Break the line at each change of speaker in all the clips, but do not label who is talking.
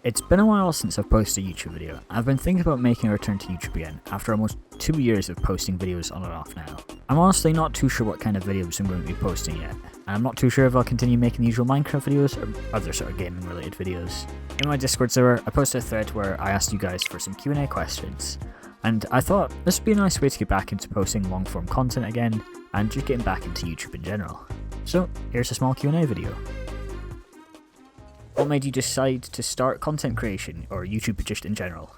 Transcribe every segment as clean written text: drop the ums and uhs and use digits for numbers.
It's been a while since I've posted a YouTube video. I've been thinking about making a return to YouTube again, after almost 2 years of posting videos on and off now. I'm honestly not too sure what kind of videos I'm going to be posting yet, and I'm not too sure if I'll continue making the usual Minecraft videos or other sort of gaming related videos. In my Discord server, I posted a thread where I asked you guys for some Q&A questions, and I thought this would be a nice way to get back into posting long form content again, and just getting back into YouTube in general. So here's a small Q&A video. What made you decide to start content creation, or YouTube just in general?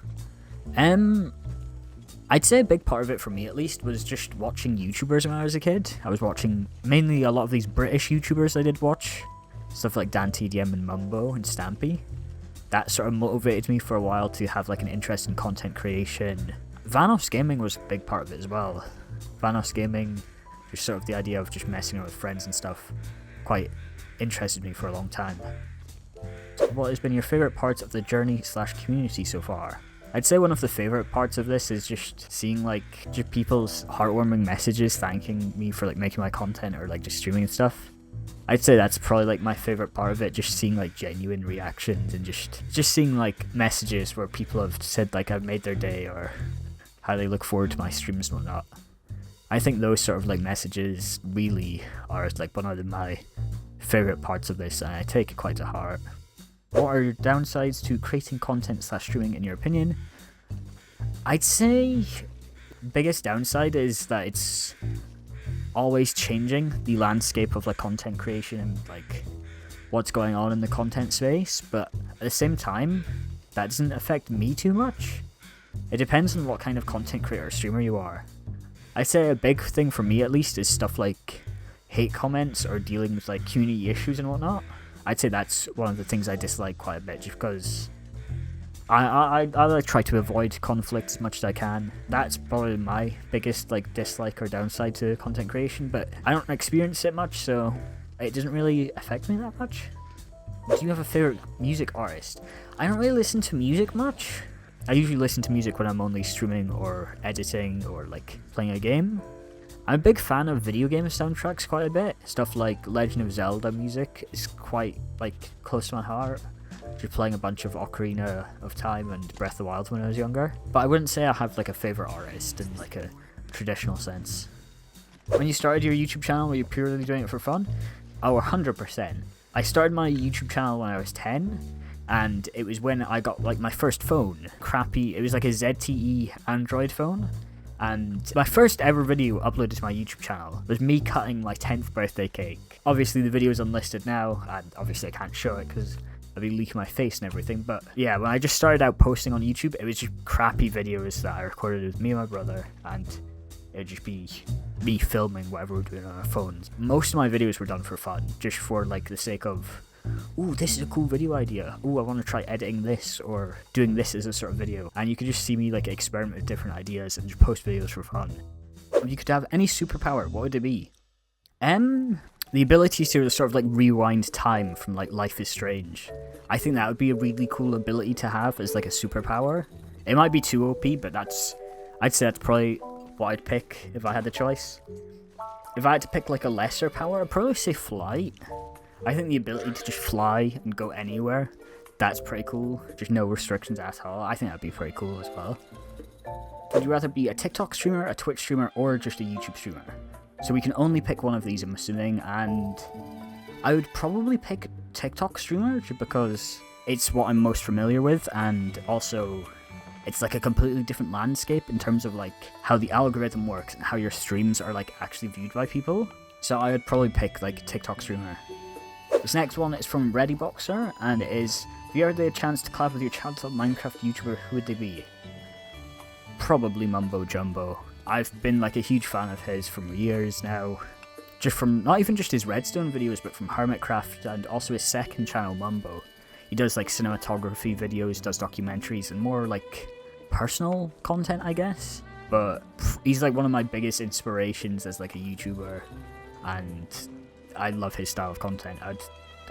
I'd say a big part of it for me at least was just watching YouTubers when I was a kid. I was watching mainly a lot of these British YouTubers I did watch. Stuff like DanTDM and Mumbo and Stampy. That sort of motivated me for a while to have like an interest in content creation. Vanos Gaming was a big part of it as well. Vanos Gaming, just sort of the idea of just messing around with friends and stuff, quite interested me for a long time. What has been your favourite parts of the journey / community so far? I'd say one of the favourite parts of this is just seeing like just people's heartwarming messages thanking me for like making my content or like just streaming and stuff. I'd say that's probably like my favourite part of it, just seeing like genuine reactions and just seeing like messages where people have said like I've made their day or how they look forward to my streams and whatnot. I think those sort of like messages really are like one of my favourite parts of this, and I take it quite to heart. What are your downsides to creating content / streaming in your opinion? I'd say biggest downside is that it's always changing, the landscape of like content creation and like what's going on in the content space, but at the same time that doesn't affect me too much. It depends on what kind of content creator or streamer you are. I'd say a big thing for me at least is stuff like hate comments or dealing with like QnA issues and whatnot. I'd say that's one of the things I dislike quite a bit, just because I like try to avoid conflict as much as I can. That's probably my biggest like dislike or downside to content creation, but I don't experience it much, so it doesn't really affect me that much. Do you have a favorite music artist? I don't really listen to music much. I usually listen to music when I'm only streaming or editing or like playing a game. I'm a big fan of video game soundtracks quite a bit. Stuff like Legend of Zelda music is quite like close to my heart. Just playing a bunch of Ocarina of Time and Breath of the Wild when I was younger. But I wouldn't say I have like a favourite artist in like a traditional sense. When you started your YouTube channel, were you purely doing it for fun? Oh, 100%. I started my YouTube channel when I was 10. And it was when I got like my first phone. It was like a ZTE Android phone. And my first ever video uploaded to my YouTube channel was me cutting my 10th birthday cake. Obviously the video is unlisted now, and obviously I can't show it because I'd be leaking my face and everything, but yeah, when I just started out posting on YouTube, it was just crappy videos that I recorded with me and my brother, and it would just be me filming whatever we're doing on our phones. Most of my videos were done for fun, just for like the sake of, ooh, this is a cool video idea. Ooh, I want to try editing this or doing this as a sort of video. And you could just see me like experiment with different ideas and just post videos for fun. If you could have any superpower, what would it be? The ability to sort of like rewind time from like Life is Strange. I think that would be a really cool ability to have as like a superpower. It might be too OP, but I'd say that's probably what I'd pick if I had the choice. If I had to pick like a lesser power, I'd probably say flight. I think the ability to just fly and go anywhere, that's pretty cool. Just no restrictions at all. I think that'd be pretty cool as well. Would you rather be a TikTok streamer, a Twitch streamer, or just a YouTube streamer? So we can only pick one of these, I'm assuming, and I would probably pick TikTok streamer just because it's what I'm most familiar with, and also it's like a completely different landscape in terms of like how the algorithm works and how your streams are like actually viewed by people. So I would probably pick like TikTok streamer. This next one is from ReadyBoxer, and it is, if you ever had a chance to collab with your childhood Minecraft YouTuber, who would they be? Probably Mumbo Jumbo. I've been like a huge fan of his for years now. Just from, not even just his Redstone videos, but from Hermitcraft and also his second channel, Mumbo. He does like cinematography videos, does documentaries, and more like personal content, I guess. But he's like one of my biggest inspirations as like a YouTuber, and I love his style of content.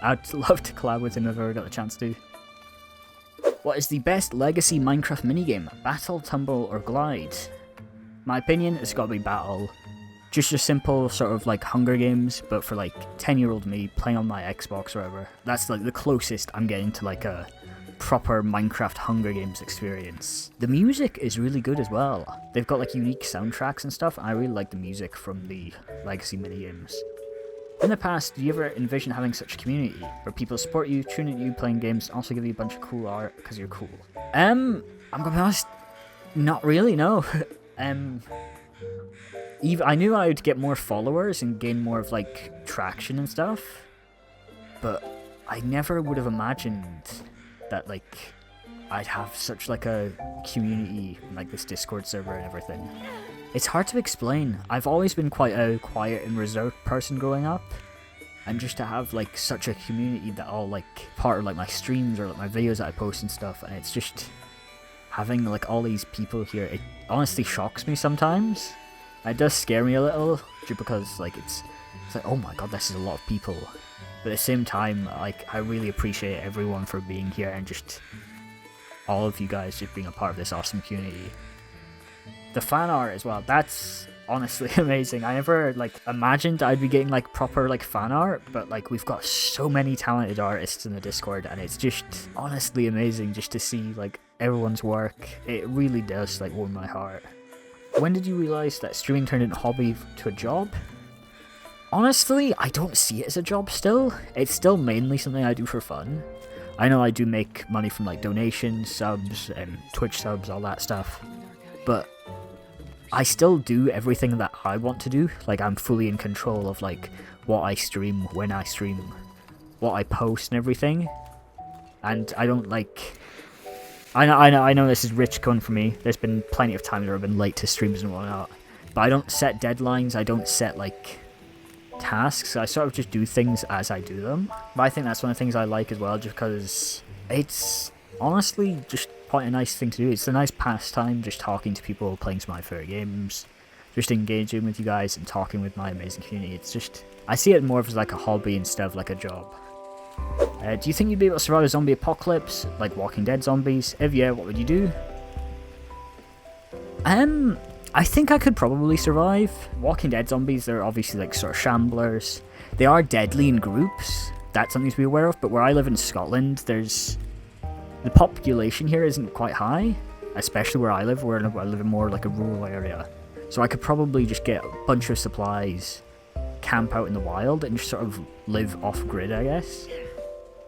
I'd love to collab with him if I ever got the chance to. What is the best legacy Minecraft minigame? Battle, Tumble, or Glide? My opinion, it's gotta be Battle. Just a simple sort of like Hunger Games, but for like 10-year-old me playing on my Xbox or whatever. That's like the closest I'm getting to like a proper Minecraft Hunger Games experience. The music is really good as well. They've got like unique soundtracks and stuff, and I really like the music from the Legacy minigames. In the past, do you ever envision having such a community where people support you, tune in you, playing games, and also give you a bunch of cool art because you're cool? I'm gonna be honest, not really, no. I knew I would get more followers and gain more of like traction and stuff, but I never would have imagined that like I'd have such like a community, like this Discord server and everything. It's hard to explain. I've always been quite a quiet and reserved person growing up, and just to have like such a community that all like part of like my streams or like my videos that I post and stuff, and it's just having like all these people here, it honestly shocks me sometimes. It does scare me a little, just because like it's like, oh my god, this is a lot of people. But at the same time, like, I really appreciate everyone for being here and just all of you guys just being a part of this awesome community. The fan art as well, that's honestly amazing. I never like imagined I'd be getting like proper like fan art, but like we've got so many talented artists in the Discord, and it's just honestly amazing just to see like everyone's work. It really does like warm my heart. When did you realize that streaming turned into a hobby to a job? Honestly, I don't see it as a job still. It's still mainly something I do for fun. I know I do make money from like donations, subs, and Twitch subs, all that stuff. But I still do everything that I want to do. Like, I'm fully in control of like what I stream, when I stream, what I post and everything. And I don't like... I know this is rich coming from me. There's been plenty of times where I've been late to streams and whatnot. But I don't set deadlines, I don't set like tasks. I sort of just do things as I do them. But I think that's one of the things I like as well, just because it's honestly just quite a nice thing to do. It's a nice pastime, just talking to people, playing some of my favourite games, just engaging with you guys and talking with my amazing community. It's just, I see it more as like a hobby instead of like a job. Do you think you'd be able to survive a zombie apocalypse, like Walking Dead zombies? If yeah, what would you do? I think I could probably survive. Walking Dead zombies, they're obviously like sort of shamblers. They are deadly in groups. That's something to be aware of. But where I live in Scotland, the population here isn't quite high, especially where I live in more like a rural area. So I could probably just get a bunch of supplies, camp out in the wild, and just sort of live off-grid, I guess.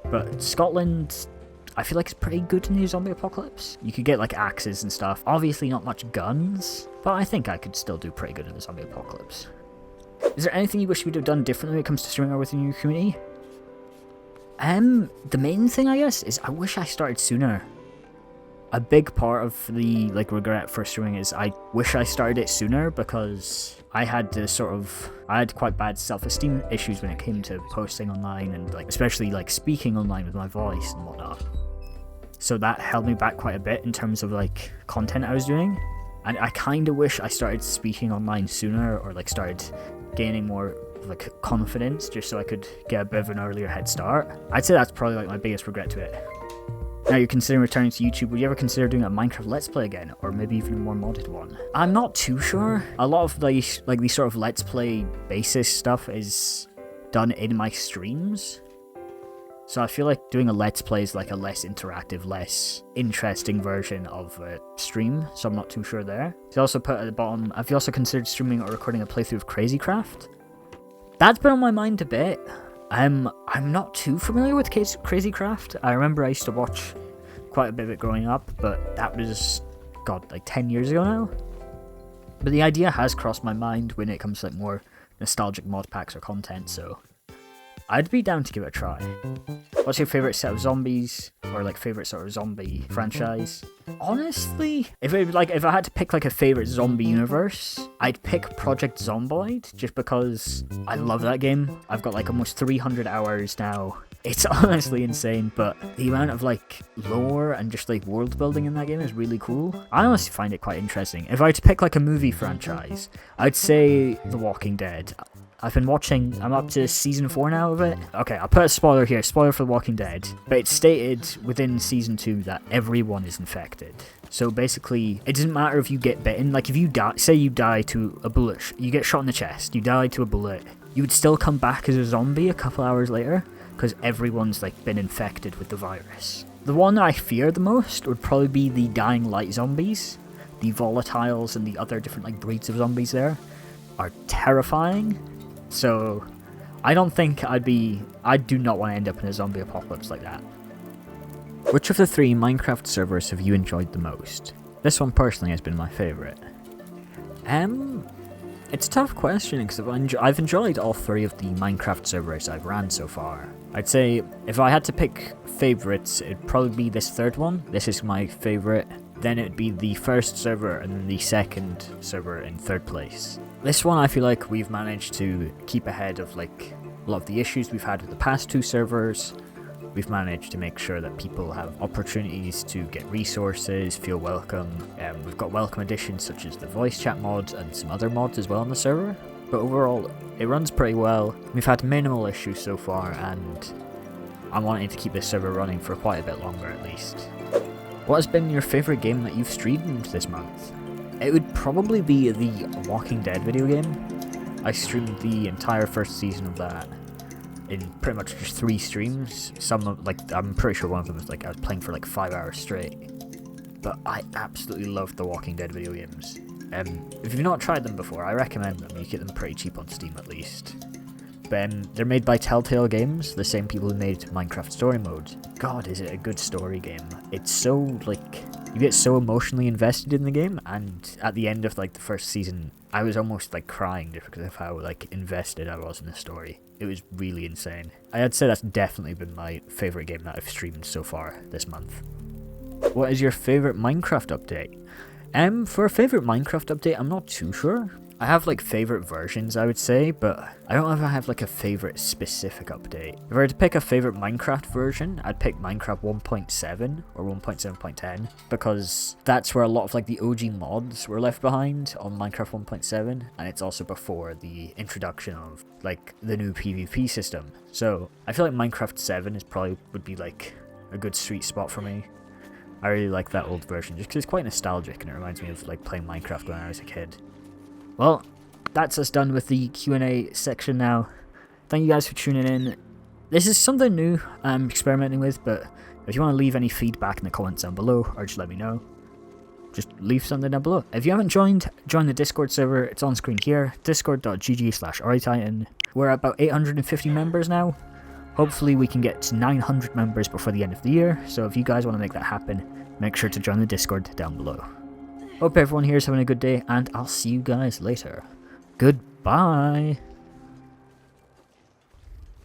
But Scotland, I feel like it's pretty good in the zombie apocalypse. You could get like axes and stuff. Obviously not much guns, but I think I could still do pretty good in the zombie apocalypse. Is there anything you wish we'd have done differently when it comes to streaming or within your community? The main thing, I guess, is I wish I started sooner. A big part of the like regret for streaming is I wish I started it sooner, because I had quite bad self-esteem issues when it came to posting online and like especially like speaking online with my voice and whatnot. So that held me back quite a bit in terms of like content I was doing. And I kind of wish I started speaking online sooner, or like started gaining more like confidence, just so I could get a bit of an earlier head start. I'd say that's probably like my biggest regret to it. Now you're considering returning to YouTube, would you ever consider doing a Minecraft Let's Play again, or maybe even a more modded one? I'm not too sure. A lot of these sort of Let's Play basis stuff is done in my streams. So I feel like doing a Let's Play is like a less interactive, less interesting version of a stream, so I'm not too sure there. They also put at the bottom, have you also considered streaming or recording a playthrough of Crazycraft? That's been on my mind a bit. I'm not too familiar with Crazycraft. I remember I used to watch quite a bit of it growing up, but that was, god, like 10 years ago now. But the idea has crossed my mind when it comes to like more nostalgic mod packs or content, so I'd be down to give it a try. What's your favourite set of zombies, or like favourite sort of zombie franchise? Honestly, if I had to pick like a favourite zombie universe, I'd pick Project Zomboid, just because I love that game. I've got like almost 300 hours now. It's honestly insane, but the amount of like lore and just like world building in that game is really cool. I honestly find it quite interesting. If I had to pick like a movie franchise, I'd say The Walking Dead. I've been watching, I'm up to season 4 now of it. Okay, I'll put a spoiler here, spoiler for The Walking Dead. But it's stated within season 2 that everyone is infected. So basically, it doesn't matter if you get bitten, like if you die, say you die to a bullet, you get shot in the chest, you die to a bullet, you would still come back as a zombie a couple hours later, because everyone's like been infected with the virus. The one I fear the most would probably be the dying light zombies. The volatiles and the other different like breeds of zombies there are terrifying. So I don't think I do not want to end up in a zombie apocalypse like that. Which of the 3 Minecraft servers have you enjoyed the most? This one personally has been my favourite. It's a tough question because I've enjoyed all 3 of the Minecraft servers I've ran so far. I'd say if I had to pick favourites, it'd probably be this 3rd one. This is my favourite. Then it'd be the 1st server and then the 2nd server in 3rd place. This one I feel like we've managed to keep ahead of like a lot of the issues we've had with the past 2 servers. We've managed to make sure that people have opportunities to get resources, feel welcome. We've got welcome additions such as the voice chat mod and some other mods as well on the server. But overall, it runs pretty well. We've had minimal issues so far, and I'm wanting to keep this server running for quite a bit longer at least. What has been your favourite game that you've streamed this month? It would probably be the Walking Dead video game. I streamed the entire 1st season of that in pretty much just 3 streams. I'm pretty sure one of them was like I was playing for like 5 hours straight. But I absolutely love the Walking Dead video games. If you've not tried them before, I recommend them. You get them pretty cheap on Steam at least. But they're made by Telltale Games, the same people who made Minecraft Story Mode. God, is it a good story game. It's so, like, you get so emotionally invested in the game, and at the end of, like, the 1st season, I was almost, like, crying just because of how, like, invested I was in the story. It was really insane. I'd say that's definitely been my favourite game that I've streamed so far this month. What is your favourite Minecraft update? For a favourite Minecraft update, I'm not too sure. I have like favourite versions, I would say, but I don't know if I have like a favourite specific update. If I were to pick a favourite Minecraft version, I'd pick Minecraft 1.7 or 1.7.10 because that's where a lot of like the OG mods were left behind on Minecraft 1.7, and it's also before the introduction of like the new PvP system. So I feel like Minecraft 7 would be like a good sweet spot for me. I really like that old version just because it's quite nostalgic and it reminds me of like playing Minecraft when I was a kid. Well, that's us done with the Q&A section now. Thank you guys for tuning in. This is something new I'm experimenting with, but if you want to leave any feedback in the comments down below, or just let me know, just leave something down below. If you haven't join the Discord server. It's on screen here, discord.gg/RITitan. We're at about 850 members now. Hopefully we can get to 900 members before the end of the year, so if you guys want to make that happen, make sure to join the Discord down below. Hope everyone here is having a good day, and I'll see you guys later. Goodbye!